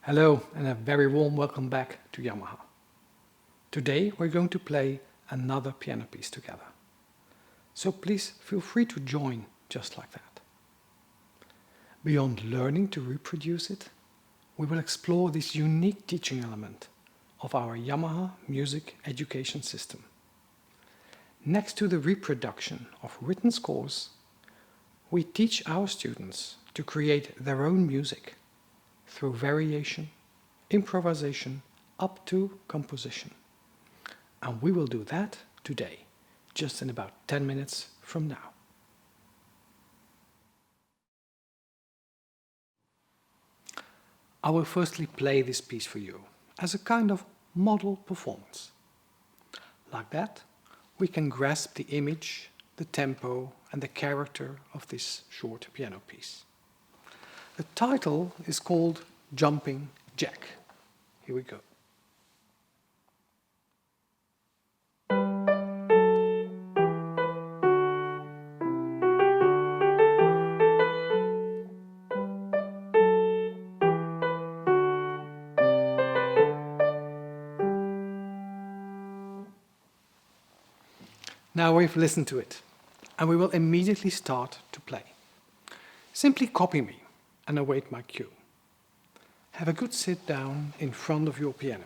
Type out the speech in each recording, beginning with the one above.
Hello and a very warm welcome back to Yamaha. Today we're going to play another piano piece together. So please feel free to join just like that. Beyond learning to reproduce it, we will explore this unique teaching element of our Yamaha music education system. Next to the reproduction of written scores, we teach our students to create their own music through variation, improvisation, up to composition. And we will do that today, just in about 10 minutes from now. I will firstly play this piece for you as a kind of model performance. Like that, we can grasp the image, the tempo and the character of this short piano piece. The title is called Jumping Jack. Here we go. Now we've listened to it, and we will immediately start to play. Simply copy me and await my cue. Have a good sit down in front of your piano.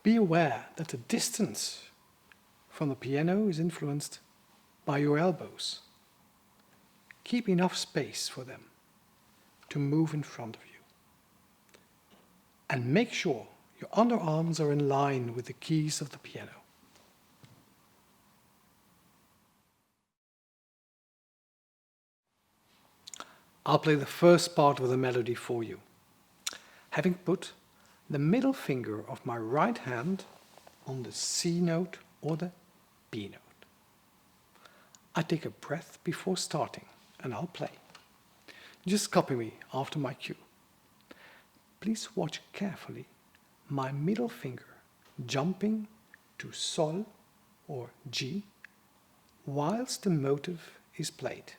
Be aware that the distance from the piano is influenced by your elbows. Keep enough space for them to move in front of you. And make sure your underarms are in line with the keys of the piano. I'll play the first part of the melody for you, having put the middle finger of my right hand on the C note or the B note. I take a breath before starting and I'll play. Just copy me after my cue. Please watch carefully my middle finger jumping to Sol or G whilst the motive is played.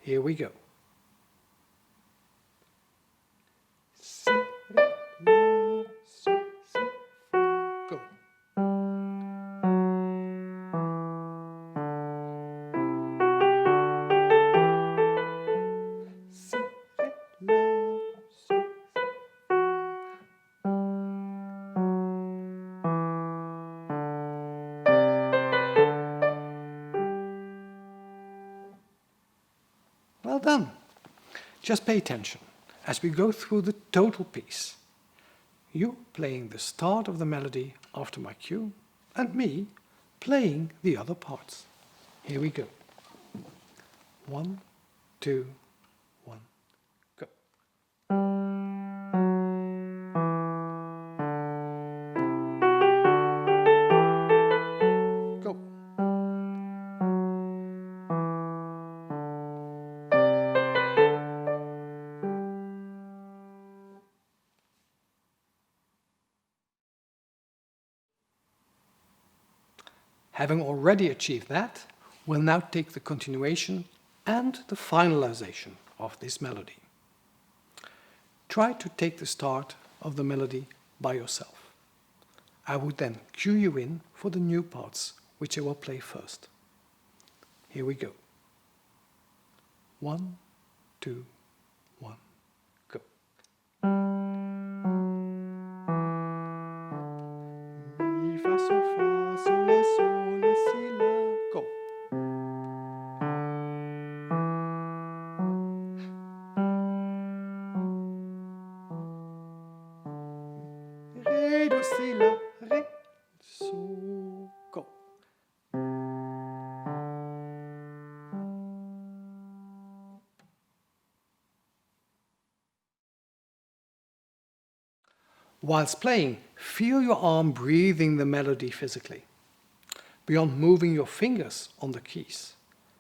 Here we go. Si, re, la, sol, si, fa, go. Si, re, la, sol, si, fa. Well done. Just pay attention as we go through the total piece. You playing the start of the melody after my cue, and me playing the other parts. Here we go. 1, 2, 1, go. Go. Having already achieved that, we'll now take the continuation and the finalization of this melody. Try to take the start of the melody by yourself. I would then cue you in for the new parts, which I will play first. Here we go. 1, 2, 1, go. Mi, fa, sol, fa, sol, la, si, la, go. Re, do, si, la, re, so, go. Whilst playing, feel your arm breathing the melody physically. Beyond moving your fingers on the keys,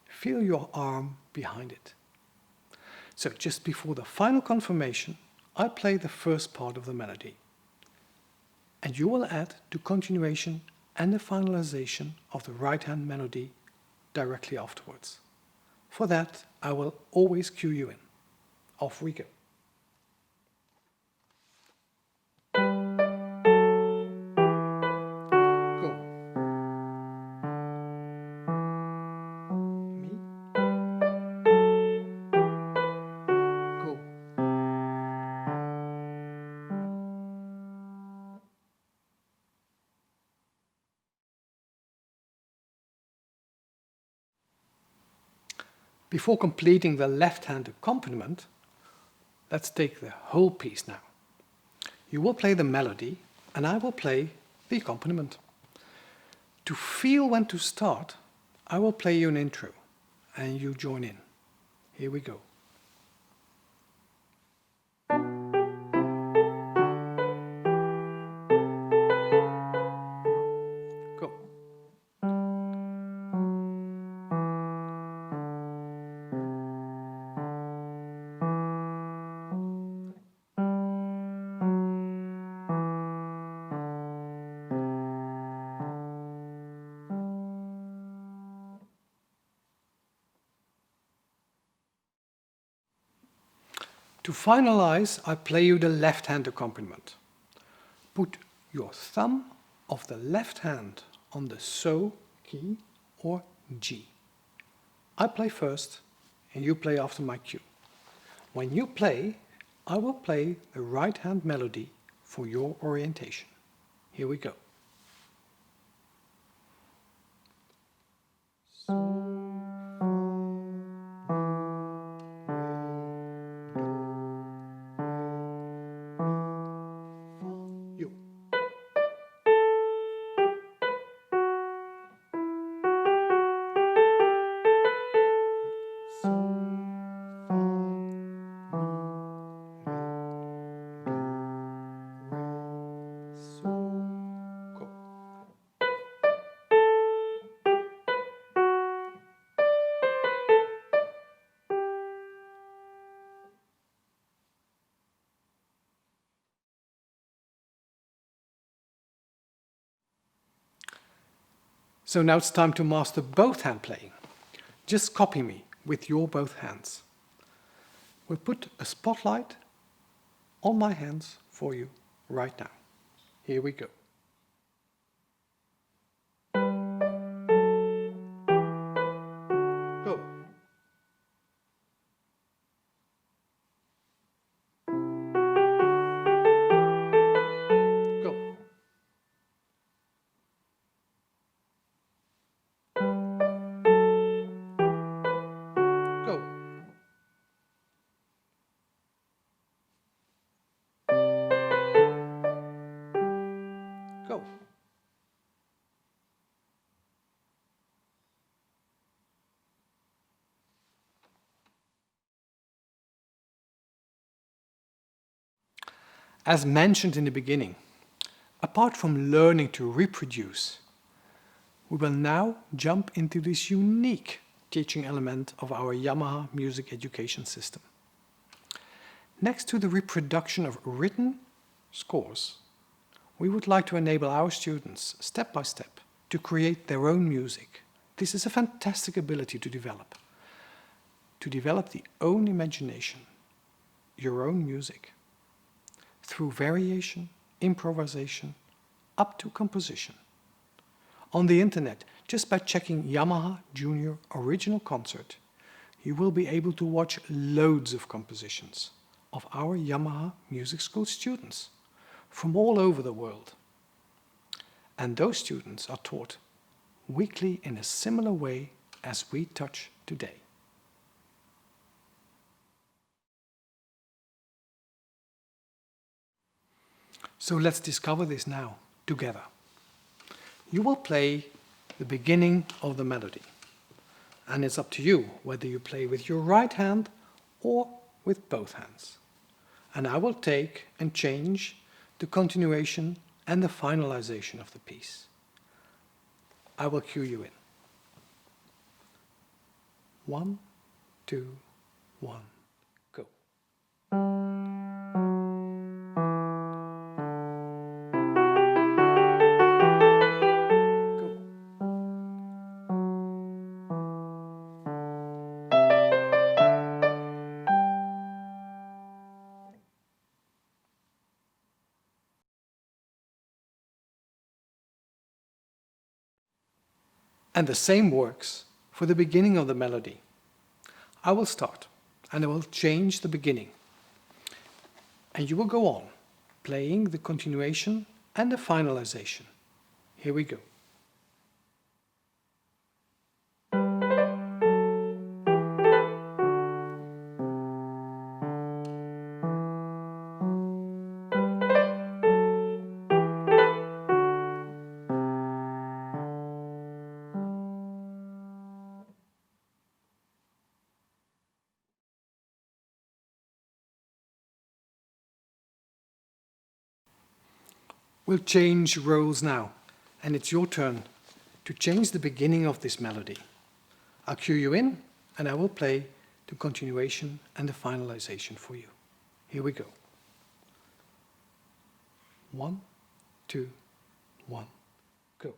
feel your arm behind it. So just before the final confirmation, I play the first part of the melody. And you will add to continuation and the finalization of the right hand melody directly afterwards. For that, I will always cue you in. Off we go. Before completing the left-hand accompaniment, let's take the whole piece now. You will play the melody and I will play the accompaniment. To feel when to start, I will play you an intro and you join in. Here we go. Go. To finalize, I play you the left hand accompaniment. Put your thumb of the left hand on the So key or G. I play first and you play after my cue. When you play, I will play the right hand melody for your orientation. Here we go. So now it's time to master both hand playing. Just copy me with your both hands. We'll put a spotlight on my hands for you right now. Here we go. Go. Go. Go. Go. As mentioned in the beginning, apart from learning to reproduce, we will now jump into this unique teaching element of our Yamaha music education system. Next to the reproduction of written scores, we would like to enable our students, step by step, to create their own music. This is a fantastic ability to develop the own imagination, your own music, through variation, improvisation, up to composition. On the internet, just by checking Yamaha Junior Original Concert, you will be able to watch loads of compositions of our Yamaha Music School students from all over the world. And those students are taught weekly in a similar way as we touch today. So let's discover this now, together. You will play the beginning of the melody. And it's up to you whether you play with your right hand or with both hands. And I will take and change the continuation and the finalization of the piece. I will cue you in. 1, 2, 1, go. And the same works for the beginning of the melody. I will start and I will change the beginning. And you will go on, playing the continuation and the finalization. Here we go. We'll change roles now, and it's your turn to change the beginning of this melody. I'll cue you in, and I will play the continuation and the finalization for you. Here we go. 1, 2, 1, go.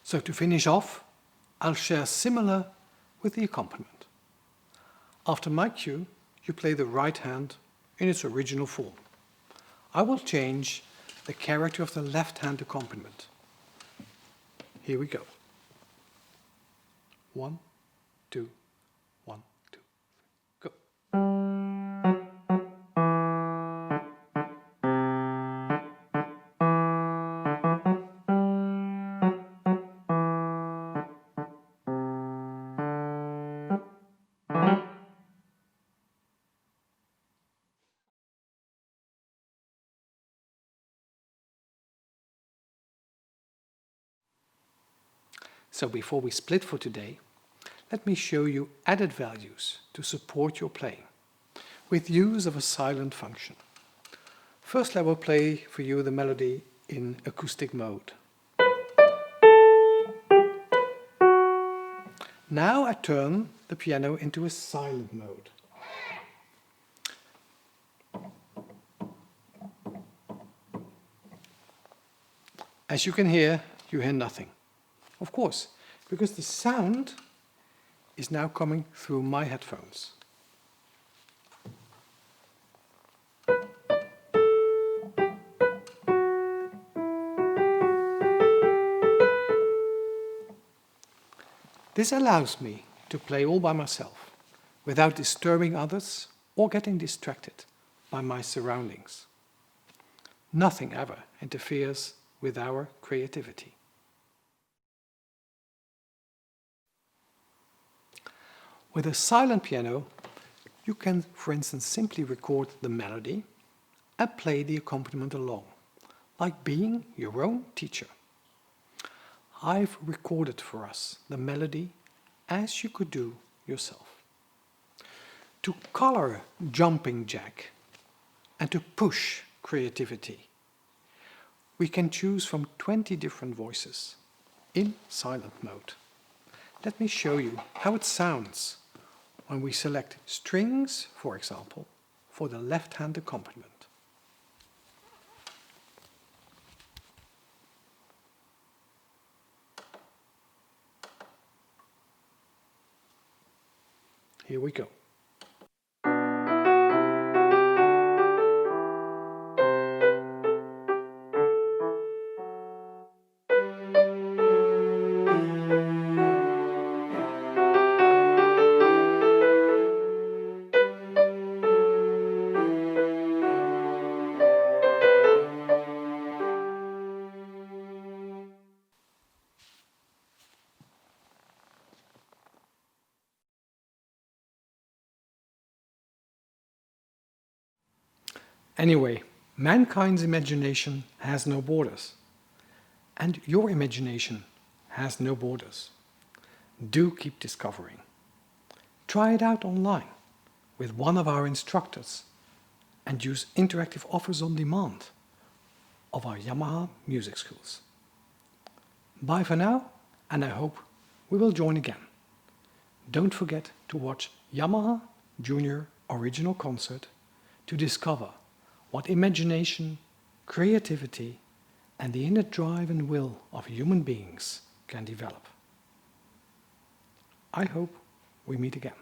So to finish off, I'll share similar with the accompaniment. After my cue, you play the right hand in its original form. I will change the character of the left hand accompaniment. Here we go. 1, 2, 1, 2, 3, go. So before we split for today, let me show you added values to support your playing with use of a silent function. First, I will play for you the melody in acoustic mode. Now I turn the piano into a silent mode. As you hear nothing. Of course, because the sound is now coming through my headphones. This allows me to play all by myself, without disturbing others or getting distracted by my surroundings. Nothing ever interferes with our creativity. With a silent piano, you can, for instance, simply record the melody and play the accompaniment along, like being your own teacher. I've recorded for us the melody as you could do yourself. To color jumping jack and to push creativity, we can choose from 20 different voices in silent mode. Let me show you how it sounds when we select strings, for example, for the left-hand accompaniment. Here we go. Anyway, mankind's imagination has no borders. And your imagination has no borders. Do keep discovering. Try it out online with one of our instructors and use interactive offers on demand of our Yamaha music schools. Bye for now, and I hope we will join again. Don't forget to watch Yamaha Junior Original Concert to discover what imagination, creativity, and the inner drive and will of human beings can develop. I hope we meet again.